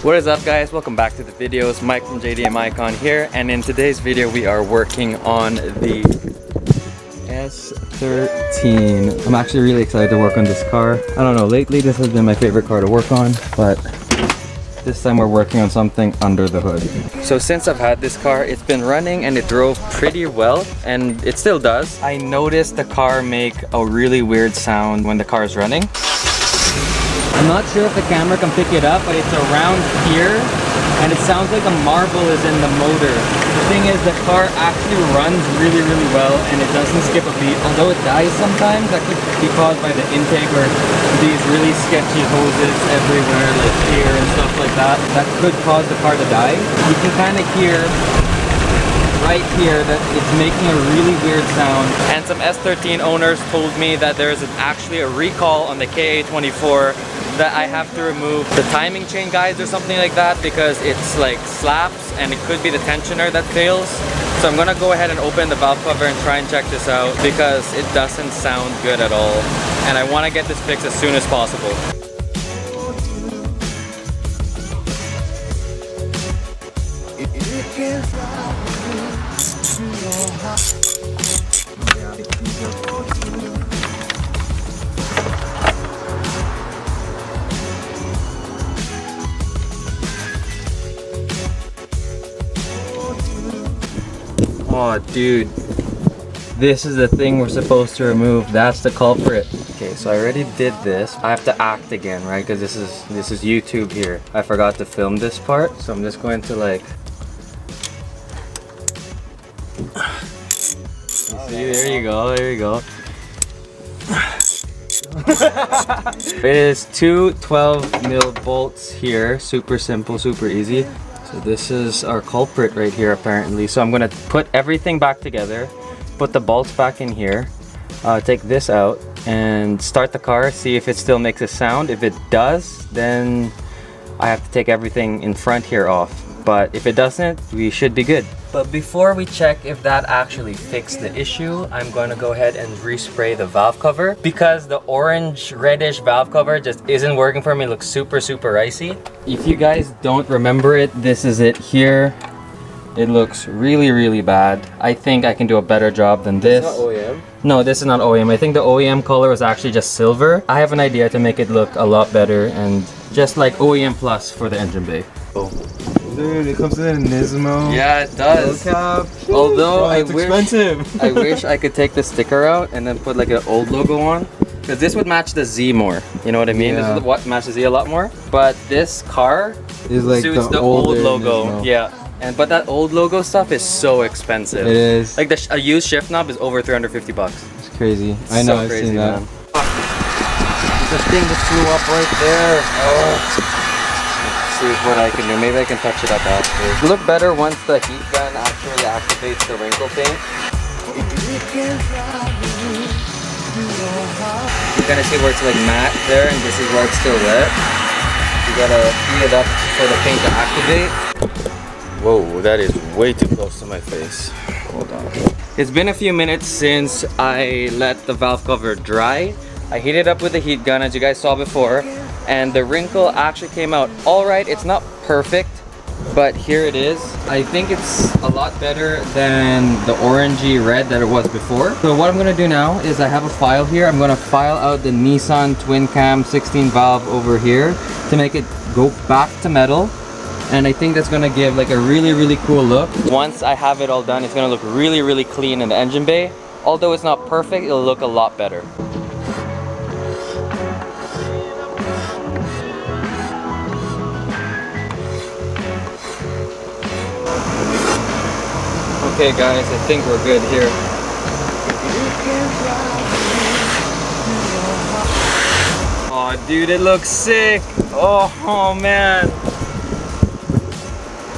What is up, guys? Welcome back to the videos. Mike from JDM Icon here, and in today's video we are working on the S13. I'm actually really excited to work on this car. I don't know, lately this has been my favorite car to work on, but this time we're working on something under the hood. So since I've had this car, it's been running and it drove pretty well, and it still does. I noticed the car make a really weird sound when the car is running. I'm not sure if the camera can pick it up, but it's around here and it sounds like a marble is in the motor. The thing is, the car actually runs really well and it doesn't skip a beat. Although it dies sometimes, that could be caused by the intake or these really sketchy hoses everywhere, like here and stuff like that. That could cause the car to die. You can kind of hear right here that it's making a really weird sound. And some S13 owners told me that there's actually a recall on the KA24 that I have to remove the timing chain guides or something like that, because it's like slaps and it could be the tensioner that fails. So I'm gonna go ahead and open the valve cover and try and check this out, because it doesn't sound good at all. And I wanna get this fixed as soon as possible. Oh dude, this is the thing we're supposed to remove. That's the culprit. Okay, so I already did this. I have to act again, right? Because this is YouTube here. I forgot to film this part, so I'm just going to like. See, there you go, there you go. It is two 12mm bolts here. Super simple, super easy. So this is our culprit right here apparently. So I'm gonna put everything back together, put the bolts back in here, take this out and start the car, see if it still makes a sound. If it does, then I have to take everything in front here off. But if it doesn't, we should be good. But before we check if that actually fixed the issue, I'm going to go ahead and respray the valve cover, because the orange reddish valve cover just isn't working for me. It looks super icy. If you guys don't remember it, this is it here. It looks really bad. I think I can do a better job than this. It's not OEM? No, this is not OEM. I think the OEM color was actually just silver. I have an idea to make it look a lot better and just like OEM plus for the engine bay. Oh. Dude, it comes in a Nismo. Yeah, it does. Cap. Although it's expensive. I wish I could take the sticker out and then put like an old logo on, because this would match the Z more. You know what I mean? Yeah. This is what matches Z a lot more. But this car is like suits the old logo. Nismo. Yeah. But that old logo stuff is so expensive. It is. Like a used shift knob is over 350 bucks. It's crazy. I know, I've seen that. Man. The thing just flew up right there. Oh. See what I can do. Maybe I can touch it up after. It'll look better once the heat gun actually activates the wrinkle paint. You kind of see where it's like matte there, and this is where it's still wet. You gotta heat it up for the paint to activate. Whoa, that is way too close to my face. Hold on. It's been a few minutes since I let the valve cover dry. I heated it up with the heat gun, as you guys saw before, and the wrinkle actually came out all right. It's not perfect, but here it is. I think it's a lot better than the orangey red that it was before. So what I'm gonna do now is I have a file here. I'm gonna file out the Nissan twin cam 16 valve over here to make it go back to metal. And I think that's gonna give like a really cool look. Once I have it all done, it's gonna look really clean in the engine bay. Although it's not perfect, it'll look a lot better. Okay guys, I think we're good here. Oh dude, it looks sick. Oh man.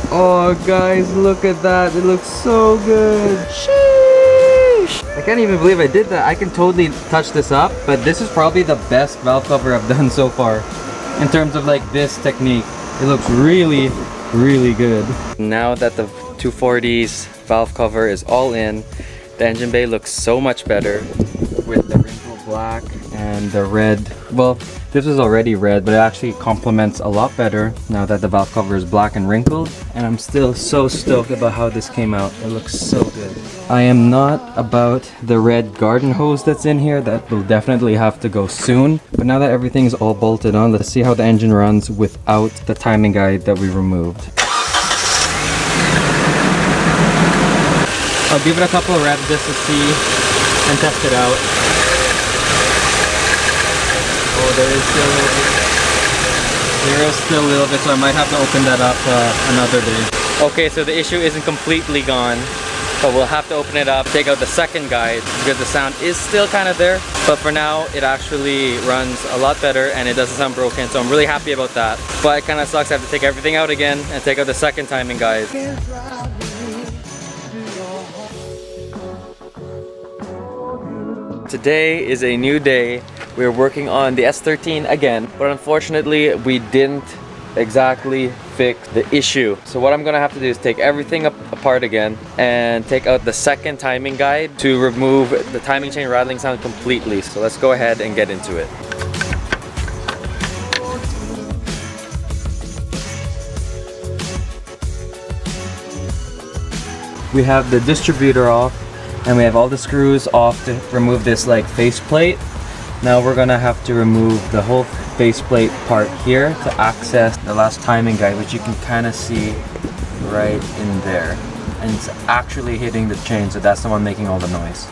Oh guys, look at that. It looks so good. Sheesh. I can't even believe I did that. I can totally touch this up, but this is probably the best valve cover I've done so far. In terms of like this technique. It looks really good. Now that the 240's valve cover is all in, the engine bay looks so much better with the wrinkled black and the red. Well, this was already red, but it actually complements a lot better now that the valve cover is black and wrinkled. And I'm still so stoked about how this came out. It looks so good. I am not about the red garden hose that's in here. That will definitely have to go soon. But now that everything's all bolted on, let's see how the engine runs without the timing guide that we removed. I'll give it a couple of reps just to see and test it out. Oh, there is still a little bit. There is still a little bit, so I might have to open that up another day. Okay, so the issue isn't completely gone, but we'll have to open it up, take out the second guide because the sound is still kind of there. But for now, it actually runs a lot better and it doesn't sound broken, so I'm really happy about that. But it kind of sucks, I have to take everything out again and take out the second timing guide. Today is a new day. We're working on the S13 again, but unfortunately we didn't exactly fix the issue. So what I'm gonna have to do is take everything apart again and take out the second timing guide to remove the timing chain rattling sound completely. So let's go ahead and get into it. We have the distributor off and we have all the screws off to remove this like faceplate. Now we're gonna have to remove the whole faceplate part here to access the last timing guide, which you can kind of see right in there. And it's actually hitting the chain, so that's the one making all the noise.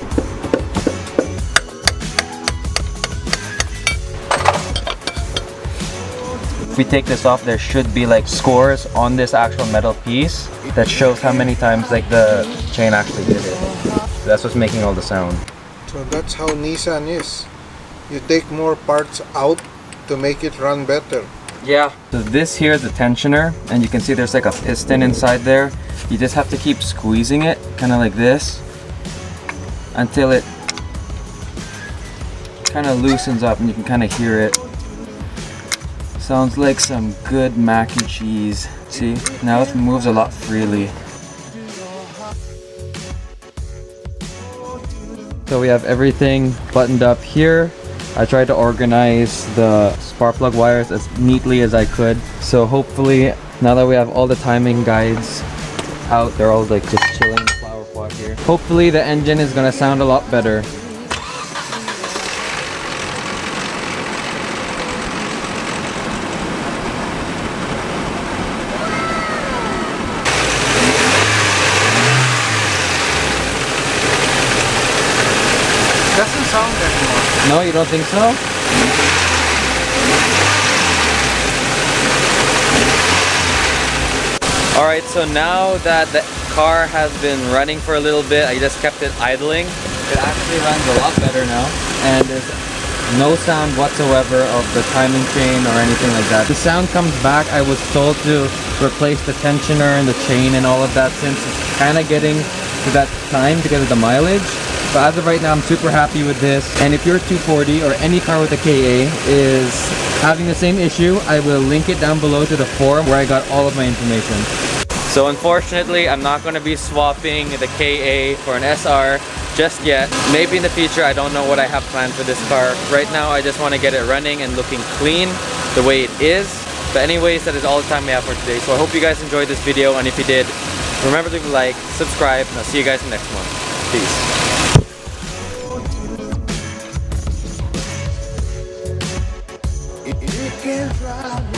If we take this off, there should be like scores on this actual metal piece that shows how many times like the chain actually hit it. So that's what's making all the sound. So that's how Nissan is. You take more parts out to make it run better. Yeah. So this here is the tensioner, and you can see there's like a piston inside there. You just have to keep squeezing it, kind of like this, until it kind of loosens up and you can kind of hear it. Sounds like some good mac and cheese. See, now it moves a lot freely. So we have everything buttoned up here. I tried to organize the spark plug wires as neatly as I could. So hopefully, now that we have all the timing guides out, they're all like just chilling in the flower pot here. Hopefully the engine is gonna sound a lot better. Doesn't sound anymore. No, you don't think so? Alright, so now that the car has been running for a little bit, I just kept it idling. It actually runs a lot better now, and there's no sound whatsoever of the timing chain or anything like that. The sound comes back. I was told to replace the tensioner and the chain and all of that since it's kind of getting to that time because of the mileage. But as of right now, I'm super happy with this. And if your 240 or any car with a KA is having the same issue, I will link it down below to the forum where I got all of my information. So unfortunately, I'm not going to be swapping the KA for an SR just yet. Maybe in the future, I don't know what I have planned for this car. Right now, I just want to get it running and looking clean the way it is. But anyways, that is all the time we have for today. So I hope you guys enjoyed this video. And if you did, remember to like, subscribe, and I'll see you guys in the next one. Peace. You can drive